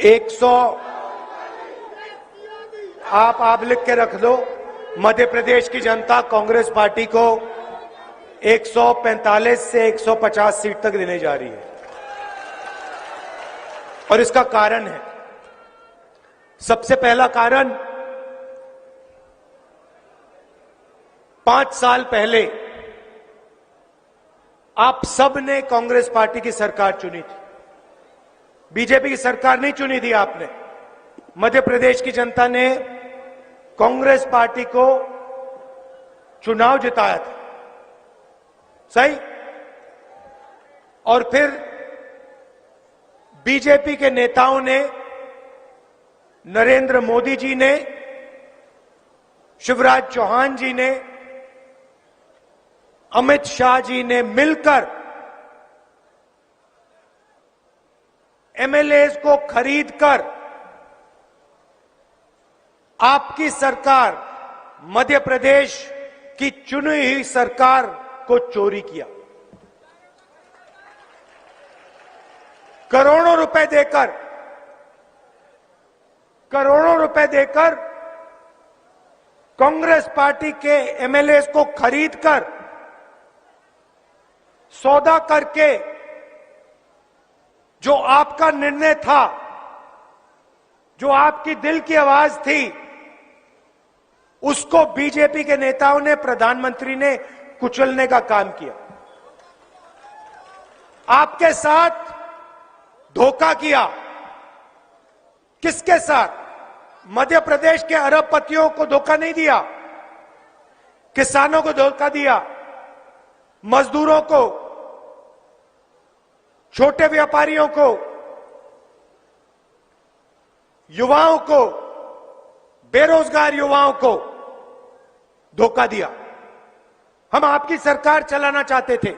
100 आप लिख के रख दो। मध्य प्रदेश की जनता कांग्रेस पार्टी को 145 से 150 सीट तक देने जा रही है और इसका कारण है, सबसे पहला कारण 5 साल पहले आप सब ने कांग्रेस पार्टी की सरकार चुनी थी, बीजेपी की सरकार नहीं चुनी थी आपने। मध्य प्रदेश की जनता ने कांग्रेस पार्टी को चुनाव जिताया था, सही। और फिर बीजेपी के नेताओं ने, नरेंद्र मोदी जी ने, शिवराज चौहान जी ने, अमित शाह जी ने मिलकर एमएलएज को खरीदकर आपकी सरकार, मध्य प्रदेश की चुनी हुई सरकार को चोरी किया। करोड़ों रुपए देकर कांग्रेस पार्टी के एमएलएज को खरीदकर, सौदा करके, जो आपका निर्णय था, जो आपकी दिल की आवाज थी, उसको बीजेपी के नेताओं ने, प्रधानमंत्री ने कुचलने का काम किया। आपके साथ धोखा किया। किसके साथ? मध्य प्रदेश के अरबपतियों को धोखा नहीं दिया, किसानों को धोखा दिया, मजदूरों को, छोटे व्यापारियों को, युवाओं को, बेरोजगार युवाओं को धोखा दिया। हम आपकी सरकार चलाना चाहते थे।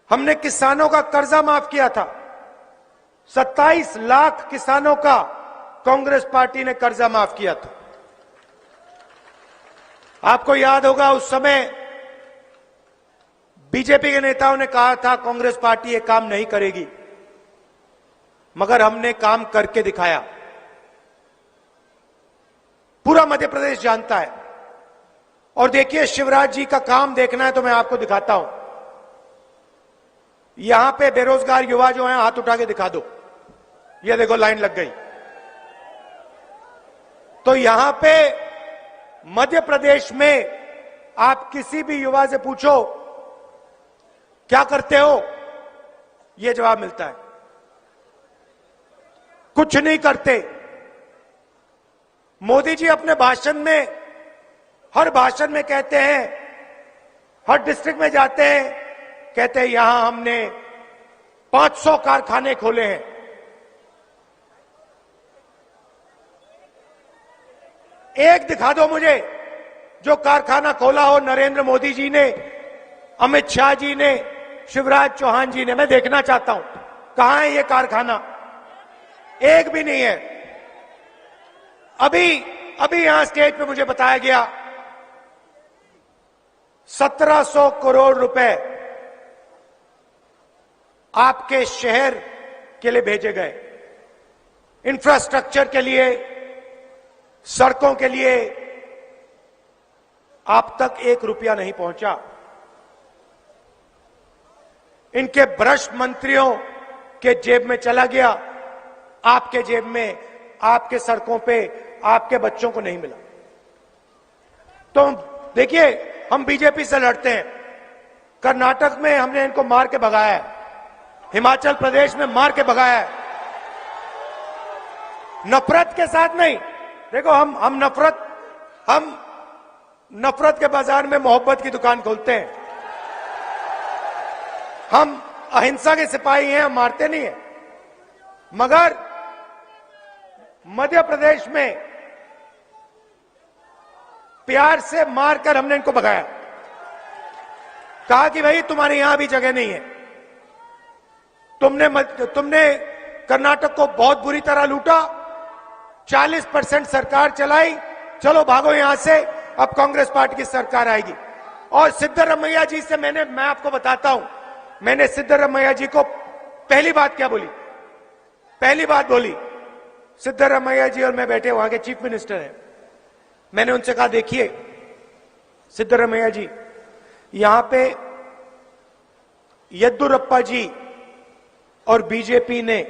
हमने किसानों का कर्जा माफ किया था। 27 लाख किसानों का कांग्रेस पार्टी ने कर्जा माफ किया था। आपको याद होगा उस समय बीजेपी के नेताओं ने कहा था कांग्रेस पार्टी ये काम नहीं करेगी, मगर हमने काम करके दिखाया। पूरा मध्य प्रदेश जानता है। और देखिए, शिवराज जी का काम देखना है तो मैं आपको दिखाता हूं। यहां पे बेरोजगार युवा जो हैं, हाथ उठा के दिखा दो। ये देखो, लाइन लग गई। तो यहां पे मध्य प्रदेश में आप किसी भी युवा से पूछो क्या करते हो, यह जवाब मिलता है, कुछ नहीं करते। मोदी जी अपने भाषण में, हर भाषण में कहते हैं, हर डिस्ट्रिक्ट में जाते हैं, कहते हैं यहां हमने 500 कारखाने खोले हैं। एक दिखा दो मुझे जो कारखाना खोला हो नरेंद्र मोदी जी ने, अमित शाह जी ने, शिवराज चौहान जी ने। मैं देखना चाहता हूं कहां है ये कारखाना। एक भी नहीं है। अभी यहां स्टेज पे मुझे बताया गया 1700 करोड़ रुपए आपके शहर के लिए भेजे गए, इंफ्रास्ट्रक्चर के लिए, सड़कों के लिए। आप तक 1 रुपया नहीं पहुंचा। इनके भ्रष्ट मंत्रियों के जेब में चला गया, आपके जेब में, आपके सड़कों पे, आपके बच्चों को नहीं मिला। तो देखिए, हम बीजेपी से लड़ते हैं। कर्नाटक में हमने इनको मार के भगाया है, हिमाचल प्रदेश में मार के भगाया है, नफरत के साथ नहीं। देखो, हम नफरत के बाजार में मोहब्बत की दुकान खोलते हैं। हम अहिंसा के सिपाही हैं, हम मारते नहीं हैं। मगर मध्य प्रदेश में प्यार से मारकर हमने इनको भगाया। कहा कि भाई तुम्हारे यहां भी जगह नहीं है। तुमने कर्नाटक को बहुत बुरी तरह लूटा, 40% सरकार चलाई, चलो भागो यहां से, अब कांग्रेस पार्टी की सरकार आएगी। और सिद्धरमैया जी से मैं आपको बताता हूं, मैंने सिद्धरमैया जी को पहली बात क्या बोली, पहली बात बोली, सिद्धरामैया जी और मैं बैठे, वहां के चीफ मिनिस्टर हैं। मैंने उनसे कहा, देखिए सिद्धरामैया जी, यहां पे येद्दुरप्पा जी और बीजेपी ने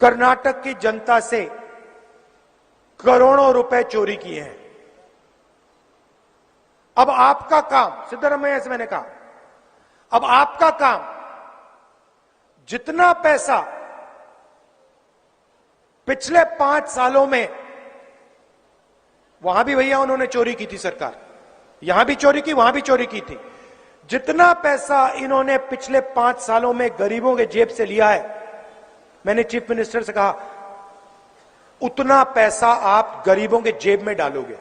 कर्नाटक की जनता से करोड़ों रुपए चोरी किए हैं। अब आपका काम, सिद्धरामैया से मैंने कहा, अब आपका काम, जितना पैसा पिछले 5 सालों में, वहां भी भैया उन्होंने चोरी की थी, सरकार यहां भी चोरी की, वहां भी चोरी की थी, जितना पैसा इन्होंने पिछले 5 सालों में गरीबों के जेब से लिया है, मैंने चीफ मिनिस्टर से कहा, उतना पैसा आप गरीबों के जेब में डालोगे।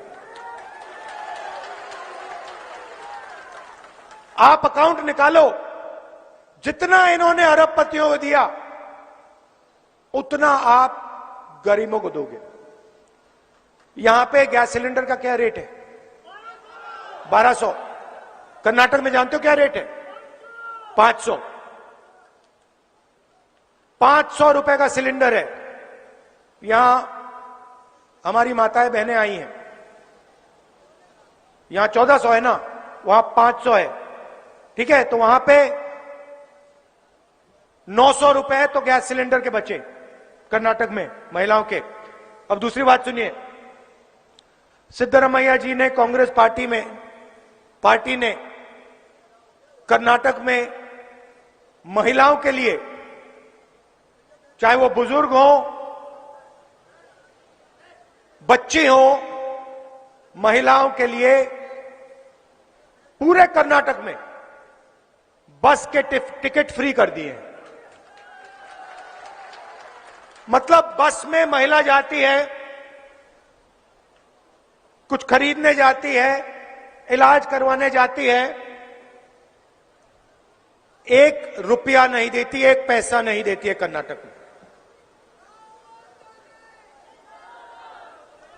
आप अकाउंट निकालो, जितना इन्होंने अरबपतियों को दिया, उतना आप गरीबों को दोगे। यहां पे गैस सिलेंडर का क्या रेट है? 1200। कर्नाटक में जानते हो क्या रेट है? 500। 500 रुपए का सिलेंडर है। यहां हमारी माताएं बहनें आई हैं, यहां 1400 है ना, वहां 500 है, ठीक है? तो वहां पे 900 रुपए तो गैस सिलेंडर के बचे कर्नाटक में महिलाओं के। अब दूसरी बात सुनिए, सिद्धरामैया जी ने, कांग्रेस पार्टी ने कर्नाटक में महिलाओं के लिए, चाहे वो बुजुर्ग हो, बच्ची हो, महिलाओं के लिए पूरे कर्नाटक में बस के टिकट फ्री कर दिए हैं। मतलब बस में महिला जाती है, कुछ खरीदने जाती है, इलाज करवाने जाती है, 1 रुपया नहीं देती, 1 पैसा नहीं देती है कर्नाटक में।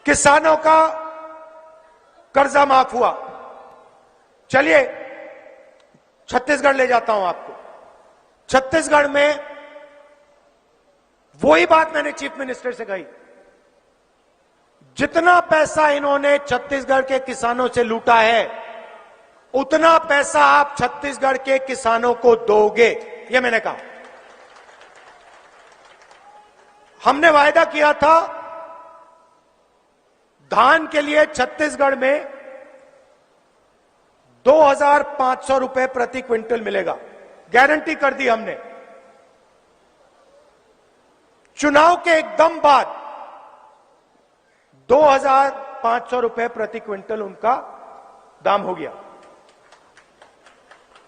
किसानों का कर्जा माफ हुआ। चलिए छत्तीसगढ़ ले जाता हूं आपको। छत्तीसगढ़ में वही बात मैंने चीफ मिनिस्टर से कही, जितना पैसा इन्होंने छत्तीसगढ़ के किसानों से लूटा है, उतना पैसा आप छत्तीसगढ़ के किसानों को दोगे, यह मैंने कहा। हमने वायदा किया था, धान के लिए छत्तीसगढ़ में 2500 रुपए प्रति क्विंटल मिलेगा, गारंटी कर दी हमने। चुनाव के एकदम बाद 2500 रुपए प्रति क्विंटल उनका दाम हो गया।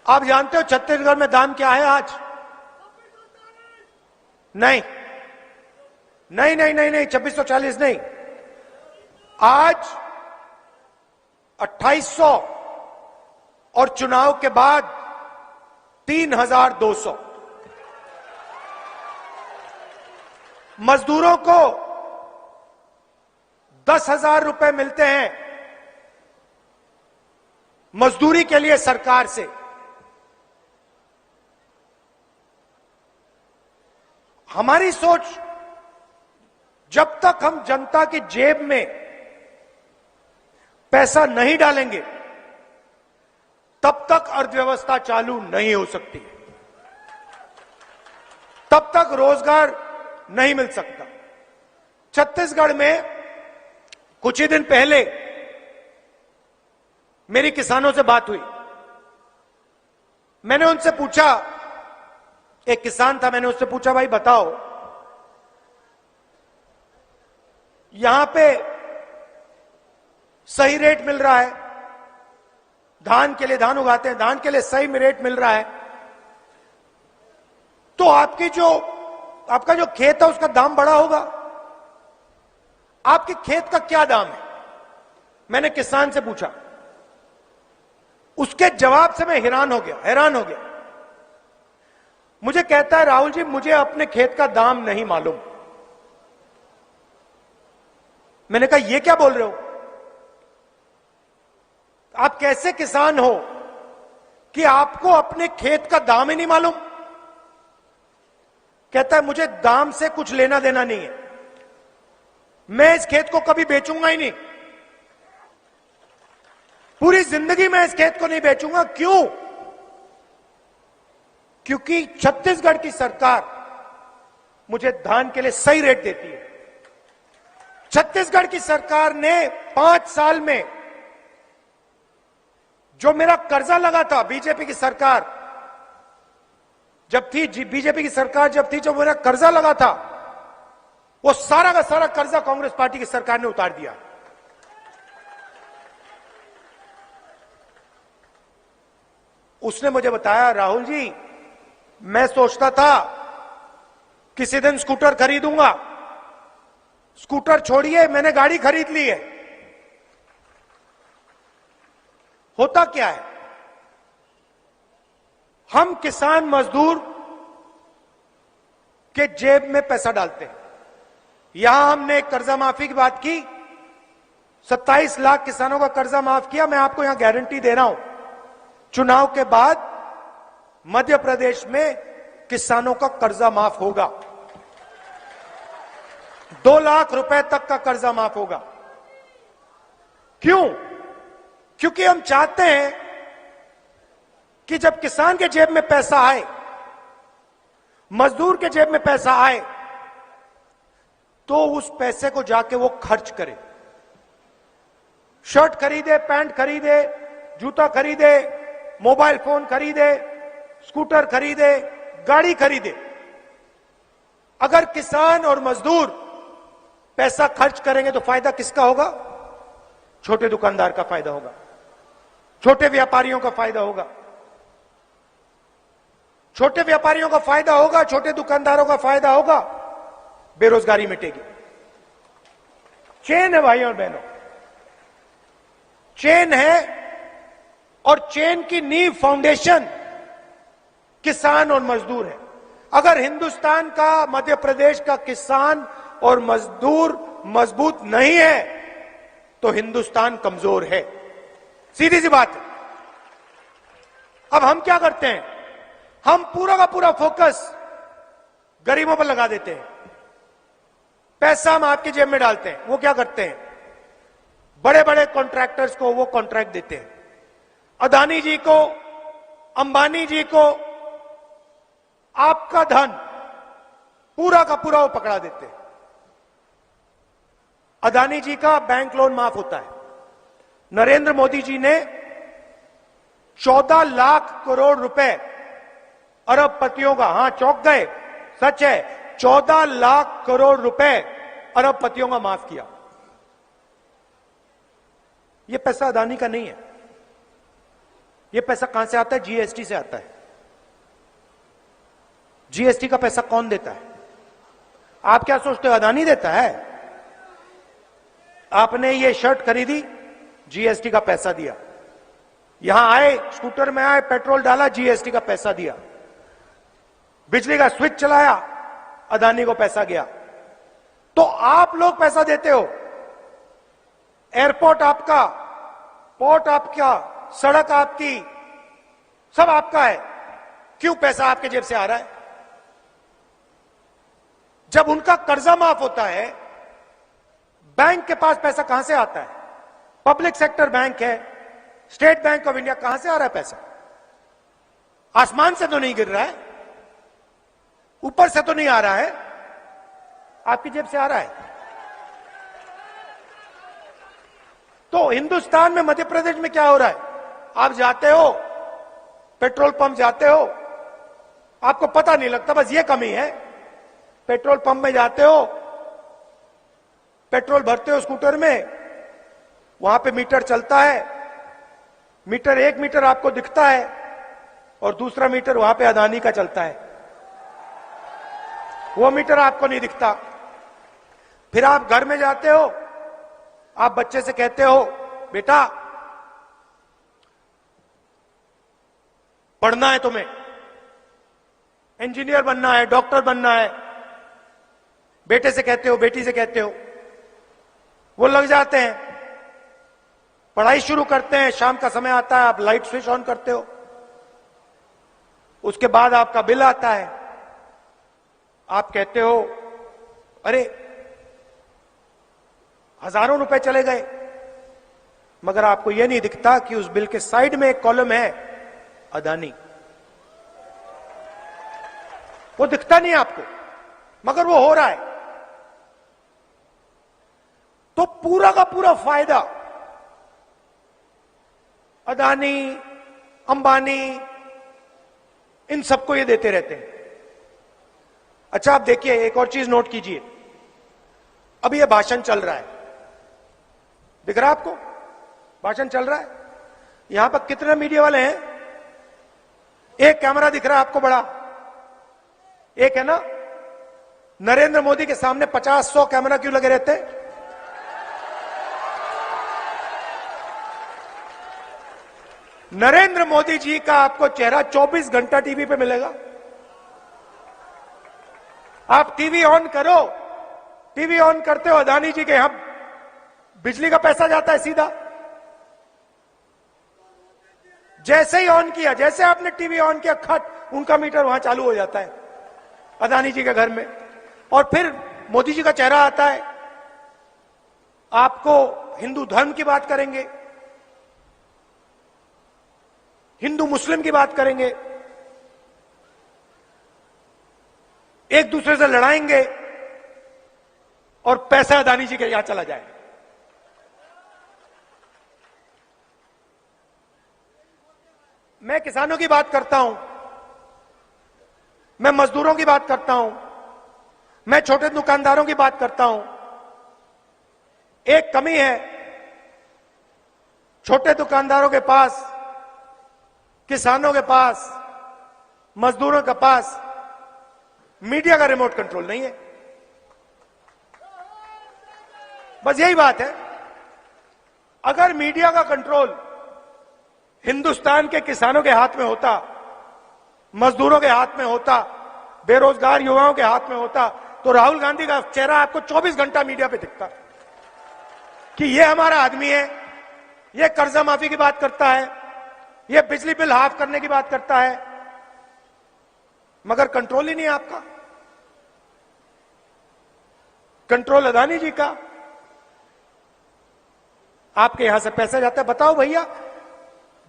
आप जानते हो छत्तीसगढ़ में दाम क्या है आज? नहीं नहीं नहीं नहीं नहीं 2640 नहीं, आज 2800 और चुनाव के बाद 3200। मजदूरों को 10,000 रुपए मिलते हैं मजदूरी के लिए सरकार से। हमारी सोच, जब तक हम जनता की जेब में पैसा नहीं डालेंगे, तब तक अर्थव्यवस्था चालू नहीं हो सकती, तब तक रोजगार नहीं मिल सकता। छत्तीसगढ़ में कुछ ही दिन पहले मेरी किसानों से बात हुई। मैंने उनसे पूछा, एक किसान था, मैंने उससे पूछा, भाई बताओ, यहां पे सही रेट मिल रहा है, धान के लिए, धान उगाते हैं, धान के लिए सही में रेट मिल रहा है, तो आपका जो खेत है उसका दाम बढ़ा होगा, आपके खेत का क्या दाम है? मैंने किसान से पूछा। उसके जवाब से मैं हैरान हो गया। मुझे कहता है, राहुल जी मुझे अपने खेत का दाम नहीं मालूम। मैंने कहा, यह क्या बोल रहे हो? आप कैसे किसान हो कि आपको अपने खेत का दाम ही नहीं मालूम? कहता है मुझे दाम से कुछ लेना देना नहीं है, मैं इस खेत को कभी बेचूंगा ही नहीं, पूरी जिंदगी मैं इस खेत को नहीं बेचूंगा। क्यों? क्योंकि छत्तीसगढ़ की सरकार मुझे धान के लिए सही रेट देती है। छत्तीसगढ़ की सरकार ने 5 साल में जो मेरा कर्जा लगा था, बीजेपी की सरकार जब थी, बीजेपी की सरकार जब थी, जो मेरा कर्जा लगा था, वो सारा का सारा कर्जा कांग्रेस पार्टी की सरकार ने उतार दिया। उसने मुझे बताया, राहुल जी मैं सोचता था किसी दिन स्कूटर खरीदूंगा, स्कूटर छोड़िए मैंने गाड़ी खरीद ली है। होता क्या है, हम किसान मजदूर के जेब में पैसा डालते हैं। यहां हमने कर्जा माफी की बात की, 27 लाख किसानों का कर्जा माफ किया। मैं आपको यहां गारंटी दे रहा हूं, चुनाव के बाद मध्य प्रदेश में किसानों का कर्जा माफ होगा, 2 लाख रुपए तक का कर्जा माफ होगा। क्यों? क्योंकि हम चाहते हैं कि जब किसान के जेब में पैसा आए, मजदूर के जेब में पैसा आए, तो उस पैसे को जाके वो खर्च करे, शर्ट खरीदे, पैंट खरीदे, जूता खरीदे, मोबाइल फोन खरीदे, स्कूटर खरीदे, गाड़ी खरीदे। अगर किसान और मजदूर पैसा खर्च करेंगे तो फायदा किसका होगा? छोटे दुकानदार का फायदा होगा, छोटे व्यापारियों का फायदा होगा, छोटे व्यापारियों का फायदा होगा, छोटे दुकानदारों का फायदा होगा, बेरोजगारी मिटेगी। चेन है भाई और बहनों, चेन है, और चेन की नींव, फाउंडेशन किसान और मजदूर है। अगर हिंदुस्तान का, मध्य प्रदेश का किसान और मजदूर मजबूत नहीं है तो हिंदुस्तान कमजोर है, सीधी सी बात है। अब हम क्या करते हैं, हम पूरा का पूरा फोकस गरीबों पर लगा देते हैं, पैसा हम आपकी जेब में डालते हैं। वो क्या करते हैं, बड़े बड़े कॉन्ट्रैक्टर्स को वो कॉन्ट्रैक्ट देते हैं, अदानी जी को, अंबानी जी को आपका धन पूरा का पूरा वो पकड़ा देते हैं। अदानी जी का बैंक लोन माफ होता है। नरेंद्र मोदी जी ने 14 लाख करोड़ रुपए अरबपतियों का, हां चौंक गए, सच है, 14 लाख करोड़ रुपए अरबपतियों का माफ किया। यह पैसा अदानी का नहीं है, यह पैसा कहां से आता है? जीएसटी से आता है। जीएसटी का पैसा कौन देता है? आप क्या सोचते हो अदानी देता है? आपने ये शर्ट खरीदी, जीएसटी का पैसा दिया, यहां आए, स्कूटर में आए, पेट्रोल डाला, जीएसटी का पैसा दिया, बिजली का स्विच चलाया, अदानी को पैसा गया। तो आप लोग पैसा देते हो, एयरपोर्ट आपका, पोर्ट आपका, सड़क आपकी, सब आपका है। क्यों पैसा आपके जेब से आ रहा है? जब उनका कर्जा माफ होता है, बैंक के पास पैसा कहां से आता है? पब्लिक सेक्टर बैंक है, स्टेट बैंक ऑफ इंडिया, कहां से आ रहा है पैसा? आसमान से तो नहीं गिर रहा है, ऊपर से तो नहीं आ रहा है, आपकी जेब से आ रहा है। तो हिंदुस्तान में, मध्य प्रदेश में क्या हो रहा है? आप जाते हो, पेट्रोल पंप जाते हो, आपको पता नहीं लगता, बस ये कमी है। पेट्रोल पंप में जाते हो, पेट्रोल भरते हो स्कूटर में, वहां पे मीटर चलता है, मीटर, एक मीटर आपको दिखता है और दूसरा मीटर वहां पे अदानी का चलता है, वो मीटर आपको नहीं दिखता। फिर आप घर में जाते हो, आप बच्चे से कहते हो, बेटा पढ़ना है तुम्हें, इंजीनियर बनना है, डॉक्टर बनना है, बेटे से कहते हो, बेटी से कहते हो, वो लग जाते हैं, पढ़ाई शुरू करते हैं, शाम का समय आता है, आप लाइट स्विच ऑन करते हो, उसके बाद आपका बिल आता है, आप कहते हो अरे हजारों रुपए चले गए, मगर आपको यह नहीं दिखता कि उस बिल के साइड में एक कॉलम है अदानी। वो दिखता नहीं आपको, मगर वो हो रहा है। तो पूरा का पूरा फायदा अदानी, अंबानी, इन सबको ये देते रहते हैं। अच्छा, आप देखिए, एक और चीज नोट कीजिए। अभी ये भाषण चल रहा है, दिख रहा है आपको? भाषण चल रहा है। यहां पर कितने मीडिया वाले हैं? एक कैमरा दिख रहा है आपको बड़ा, एक है ना? नरेंद्र मोदी के सामने 50-100 कैमरा क्यों लगे रहते हैं? नरेंद्र मोदी जी का आपको चेहरा 24 घंटा टीवी पे मिलेगा। आप टीवी ऑन करो, टीवी ऑन करते हो, अदानी जी के यहां बिजली का पैसा जाता है सीधा। जैसे ही ऑन किया, जैसे आपने टीवी ऑन किया, खट, उनका मीटर वहां चालू हो जाता है अदानी जी के घर में। और फिर मोदी जी का चेहरा आता है। आपको हिंदू धर्म की बात करेंगे, हिंदू मुस्लिम की बात करेंगे, एक दूसरे से लड़ाएंगे, और पैसा अदानी जी के यहां चला जाएगा। मैं किसानों की बात करता हूं, मैं मजदूरों की बात करता हूं, मैं छोटे दुकानदारों की बात करता हूं। एक कमी है, छोटे दुकानदारों के पास, किसानों के पास, मजदूरों के पास मीडिया का रिमोट कंट्रोल नहीं है। बस यही बात है। अगर मीडिया का कंट्रोल हिंदुस्तान के किसानों के हाथ में होता, मजदूरों के हाथ में होता, बेरोजगार युवाओं के हाथ में होता, तो राहुल गांधी का चेहरा आपको 24 घंटा मीडिया पे दिखता कि ये हमारा आदमी है, ये कर्जा माफी की बात करता है, ये बिजली बिल हाफ करने की बात करता है, मगर कंट्रोल ही नहीं है आपका। कंट्रोल अदानी जी का। आपके यहां से पैसा जाता है। बताओ भैया,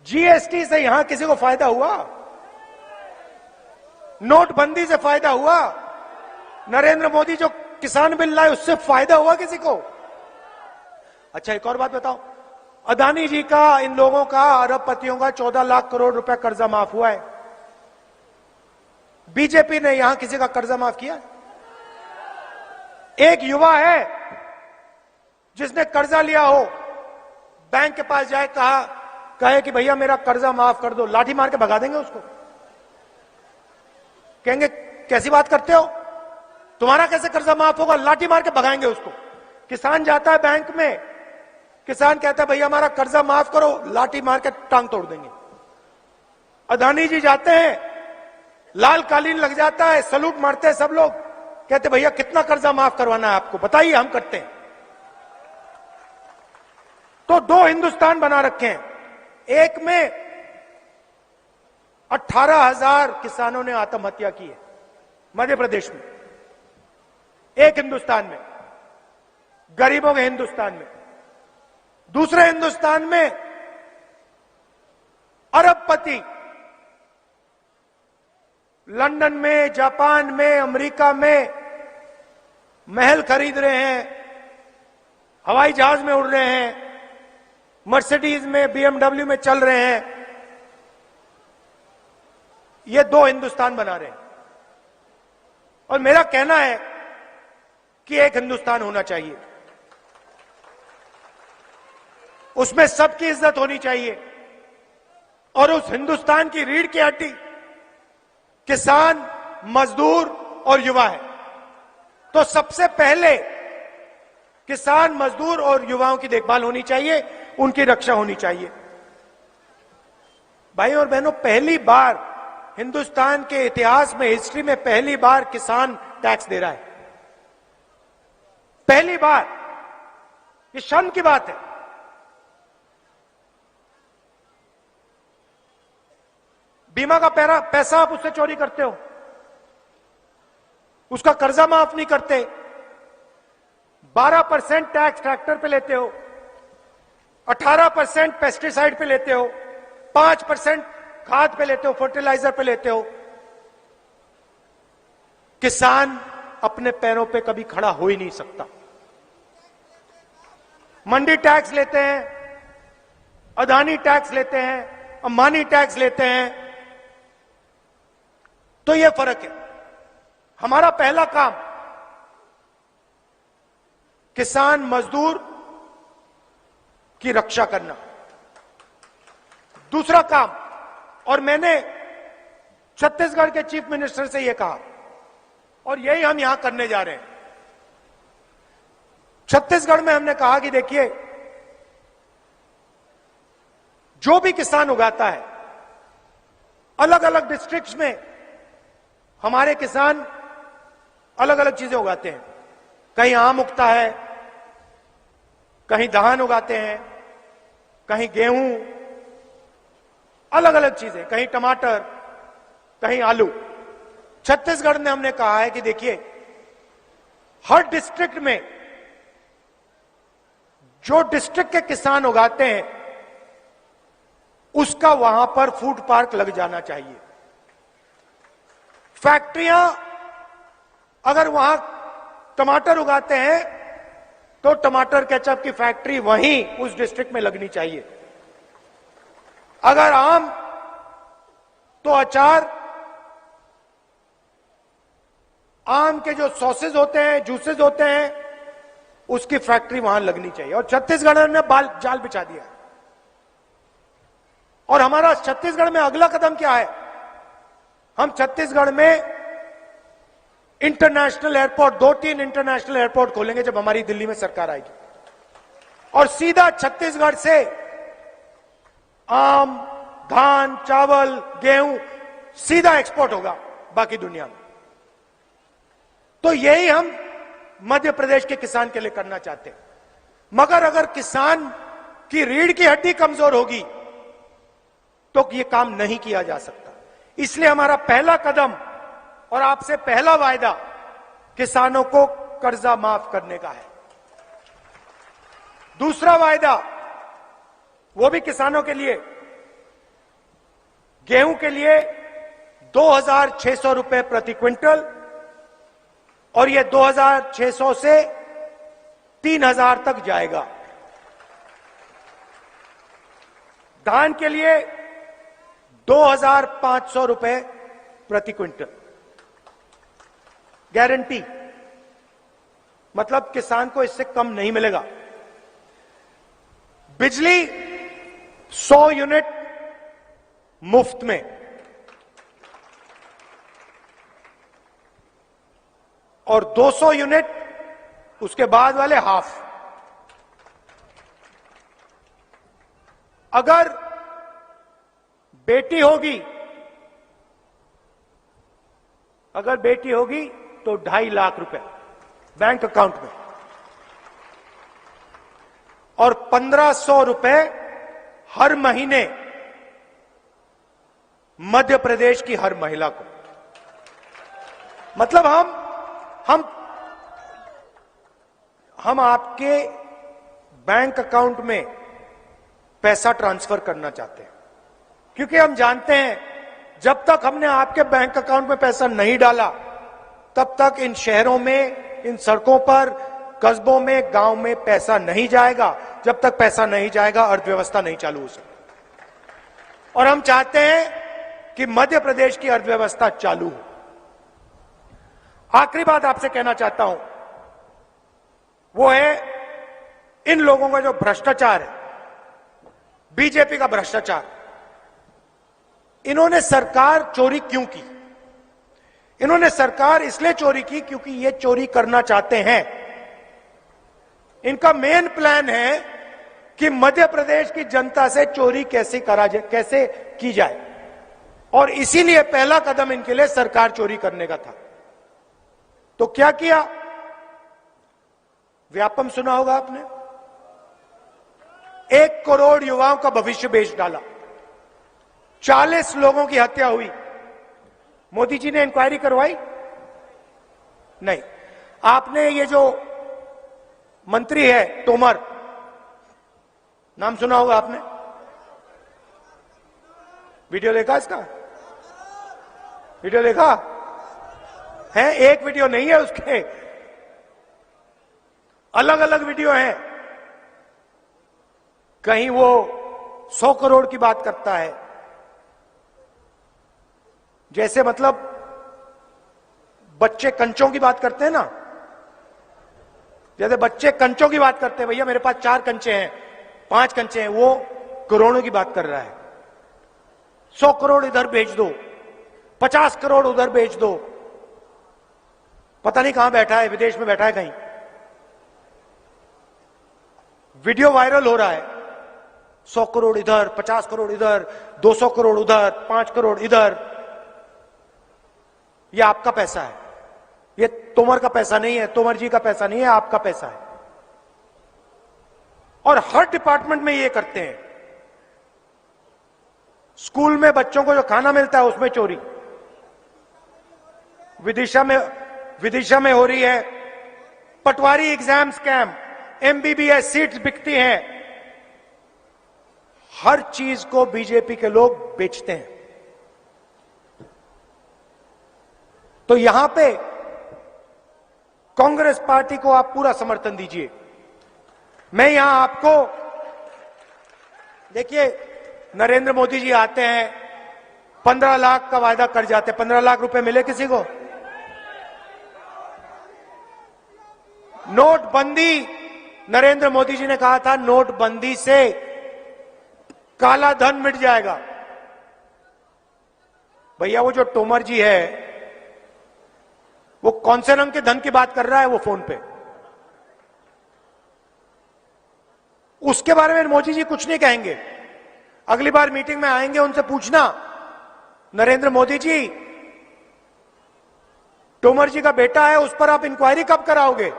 जीएसटी से यहां किसी को फायदा हुआ? नोटबंदी से फायदा हुआ? नरेंद्र मोदी जो किसान बिल लाए उससे फायदा हुआ किसी को? अच्छा, एक और बात बताओ, अदानी जी का, इन लोगों का, अरबपतियों का 14 लाख करोड़ रुपया कर्जा माफ हुआ है। बीजेपी ने यहां किसी का कर्जा माफ किया? एक युवा है जिसने कर्जा लिया हो, बैंक के पास जाए, कहे कि भैया मेरा कर्जा माफ कर दो, लाठी मार के भगा देंगे उसको। कहेंगे कैसी बात करते हो, तुम्हारा कैसे कर्जा माफ होगा? लाठी मार के भगाएंगे उसको। किसान जाता है बैंक में, किसान कहता है भैया हमारा कर्जा माफ करो, लाठी मार के टांग तोड़ देंगे। अदानी जी जाते हैं, लाल कालीन लग जाता है, सलूट मारते हैं सब लोग, कहते भैया कितना कर्जा माफ करवाना है आपको, बताइए, हम करते हैं। तो दो हिंदुस्तान बना रखे हैं। एक में 18,000 किसानों ने आत्महत्या की है मध्य प्रदेश में, एक हिंदुस्तान में, गरीबों के हिंदुस्तान में। दूसरे हिंदुस्तान में अरबपति लंदन में, जापान में, अमेरिका में महल खरीद रहे हैं, हवाई जहाज में उड़ रहे हैं, मर्सिडीज में, बीएमडब्ल्यू में चल रहे हैं। ये दो हिंदुस्तान बना रहे हैं। और मेरा कहना है कि एक हिंदुस्तान होना चाहिए, उसमें सबकी इज्जत होनी चाहिए, और उस हिंदुस्तान की रीढ़ की हड्डी किसान, मजदूर और युवा है। तो सबसे पहले किसान, मजदूर और युवाओं की देखभाल होनी चाहिए, उनकी रक्षा होनी चाहिए। भाइयों और बहनों, पहली बार हिंदुस्तान के इतिहास में, हिस्ट्री में पहली बार किसान टैक्स दे रहा है। पहली बार। ये शर्म की बात है। बीमा का पैसा आप उससे चोरी करते हो, उसका कर्जा माफ नहीं करते, 12% टैक्स ट्रैक्टर पे लेते हो, 18% पेस्टिसाइड पे लेते हो, 5% खाद पे लेते हो, फर्टिलाइजर पे लेते हो। किसान अपने पैरों पे कभी खड़ा हो ही नहीं सकता। मंडी टैक्स लेते हैं, अदानी टैक्स लेते हैं, अंबानी टैक्स लेते हैं। तो यह फर्क है। हमारा पहला काम किसान मजदूर की रक्षा करना, दूसरा काम, और मैंने छत्तीसगढ़ के चीफ मिनिस्टर से यह कहा और यही हम यहां करने जा रहे हैं। छत्तीसगढ़ में हमने कहा कि देखिए, जो भी किसान उगाता है, अलग अलग डिस्ट्रिक्ट्स में हमारे किसान अलग अलग चीजें उगाते हैं। कहीं आम उगता है, कहीं धान उगाते हैं, कहीं गेहूं, अलग अलग चीजें, कहीं टमाटर, कहीं आलू। छत्तीसगढ़ में हमने कहा है कि देखिए, हर डिस्ट्रिक्ट में जो डिस्ट्रिक्ट के किसान उगाते हैं उसका वहां पर फूड पार्क लग जाना चाहिए। फैक्ट्रियां अगर वहां टमाटर उगाते हैं तो टमाटर केचप की फैक्ट्री वहीं उस डिस्ट्रिक्ट में लगनी चाहिए। अगर आम तो अचार, आम के जो सॉसेज होते हैं, जूसेस होते हैं, उसकी फैक्ट्री वहां लगनी चाहिए। और छत्तीसगढ़ ने जाल बिछा दिया। और हमारा छत्तीसगढ़ में अगला कदम क्या है? हम छत्तीसगढ़ में इंटरनेशनल एयरपोर्ट, 2-3 इंटरनेशनल एयरपोर्ट खोलेंगे जब हमारी दिल्ली में सरकार आएगी, और सीधा छत्तीसगढ़ से आम, धान, चावल, गेहूं सीधा एक्सपोर्ट होगा बाकी दुनिया में। तो यही हम मध्य प्रदेश के किसान के लिए करना चाहते हैं। मगर अगर किसान की रीढ़ की हड्डी कमजोर होगी तो यह काम नहीं किया जा सकता। इसलिए हमारा पहला कदम और आपसे पहला वायदा किसानों को कर्जा माफ करने का है। दूसरा वायदा, वो भी किसानों के लिए, गेहूं के लिए 2,600 रुपए प्रति क्विंटल, और यह 2,600 से 3,000 तक जाएगा। धान के लिए 2,500 रुपए प्रति क्विंटल गारंटी, मतलब किसान को इससे कम नहीं मिलेगा। बिजली 100 यूनिट मुफ्त में, और 200 यूनिट उसके बाद वाले हाफ। अगर बेटी होगी, तो 2.5 लाख रुपए बैंक अकाउंट में, और 1,500 रुपए हर महीने मध्य प्रदेश की हर महिला को। मतलब हम आपके बैंक अकाउंट में पैसा ट्रांसफर करना चाहते हैं, क्योंकि हम जानते हैं जब तक हमने आपके बैंक अकाउंट में पैसा नहीं डाला तब तक इन शहरों में, इन सड़कों पर, कस्बों में, गांव में पैसा नहीं जाएगा। जब तक पैसा नहीं जाएगा अर्थव्यवस्था नहीं चालू हो सकती। और हम चाहते हैं कि मध्य प्रदेश की अर्थव्यवस्था चालू हो। आखिरी बात आपसे कहना चाहता हूं, वो है इन लोगों का जो भ्रष्टाचार है, बीजेपी का भ्रष्टाचार। इन्होंने सरकार चोरी क्यों की? इन्होंने सरकार इसलिए चोरी की क्योंकि ये चोरी करना चाहते हैं। इनका मेन प्लान है कि मध्य प्रदेश की जनता से चोरी कैसे की जाए, और इसीलिए पहला कदम इनके लिए सरकार चोरी करने का था। तो क्या किया? व्यापम सुना होगा आपने, 1 करोड़ युवाओं का भविष्य बेच डाला, 40 लोगों की हत्या हुई। मोदी जी ने इंक्वायरी करवाई, नहीं, आपने ये जो मंत्री है तोमर, नाम सुना होगा आपने, वीडियो देखा इसका? वीडियो देखा है? एक वीडियो नहीं है, उसके अलग अलग वीडियो हैं। कहीं वो 100 करोड़ की बात करता है, जैसे मतलब बच्चे कंचों की बात करते हैं ना, जैसे बच्चे कंचों की बात करते हैं, भैया मेरे पास 4 कंचे हैं, 5 कंचे हैं, वो करोड़ों की बात कर रहा है। 100 करोड़ इधर भेज दो, 50 करोड़ उधर भेज दो, पता नहीं कहां बैठा है, विदेश में बैठा है कहीं। वीडियो वायरल हो रहा है, 100 करोड़ इधर, 50 करोड़ इधर, 200 करोड़ उधर, 5 करोड़ इधर। ये आपका पैसा है, ये तोमर का पैसा नहीं है, तोमर जी का पैसा नहीं है, आपका पैसा है। और हर डिपार्टमेंट में ये करते हैं। स्कूल में बच्चों को जो खाना मिलता है उसमें चोरी, विदिशा में हो रही है। पटवारी एग्जाम स्कैम, एमबीबीएस सीट्स बिकती हैं। हर चीज को बीजेपी के लोग बेचते हैं। तो यहां पे कांग्रेस पार्टी को आप पूरा समर्थन दीजिए। मैं यहां आपको, देखिए नरेंद्र मोदी जी आते हैं, 15 लाख का वायदा कर जाते हैं। 15 लाख रुपए मिले किसी को? नोटबंदी, नरेंद्र मोदी जी ने कहा था नोटबंदी से काला धन मिट जाएगा। भैया वो जो तोमर जी है, वो कौन से रंग के धन की बात कर रहा है वो फोन पे? उसके बारे में मोदी जी कुछ नहीं कहेंगे। अगली बार मीटिंग में आएंगे, उनसे पूछना, नरेंद्र मोदी जी, तोमर जी का बेटा है, उस पर आप इंक्वायरी कब कराओगे?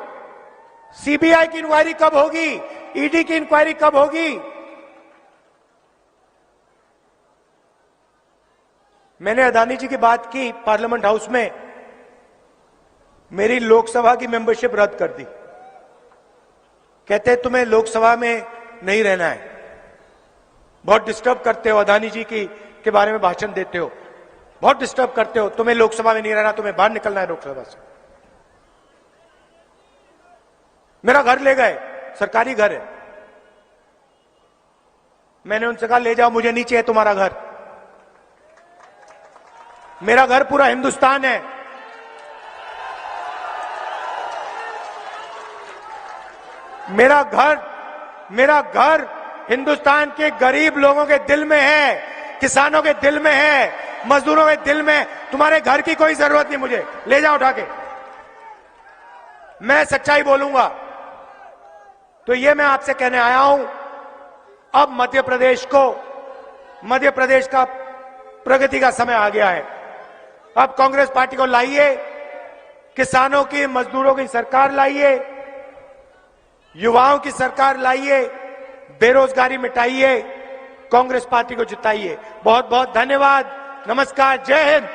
सीबीआई की इंक्वायरी कब होगी? ईडी की इंक्वायरी कब होगी? मैंने अदानी जी की बात की पार्लियामेंट हाउस में, मेरी लोकसभा की मेंबरशिप रद्द कर दी। कहते तुम्हें लोकसभा में नहीं रहना है, बहुत डिस्टर्ब करते हो, अदानी जी के बारे में भाषण देते हो, बहुत डिस्टर्ब करते हो, तुम्हें लोकसभा में नहीं रहना, तुम्हें बाहर निकलना है लोकसभा से। मेरा घर ले गए, सरकारी घर है। मैंने उनसे कहा ले जाओ, मुझे नहीं चाहिए तुम्हारा घर, मेरा घर पूरा हिंदुस्तान है। मेरा घर हिंदुस्तान के गरीब लोगों के दिल में है, किसानों के दिल में है, मजदूरों के दिल में। तुम्हारे घर की कोई जरूरत नहीं, मुझे ले जाओ उठा के। मैं सच्चाई बोलूंगा। तो ये मैं आपसे कहने आया हूं, अब मध्य प्रदेश का प्रगति का समय आ गया है। अब कांग्रेस पार्टी को लाइए, किसानों की, मजदूरों की सरकार लाइए, युवाओं की सरकार लाइए, बेरोजगारी मिटाइए, कांग्रेस पार्टी को जिताइए। बहुत बहुत धन्यवाद। नमस्कार, जय हिंद।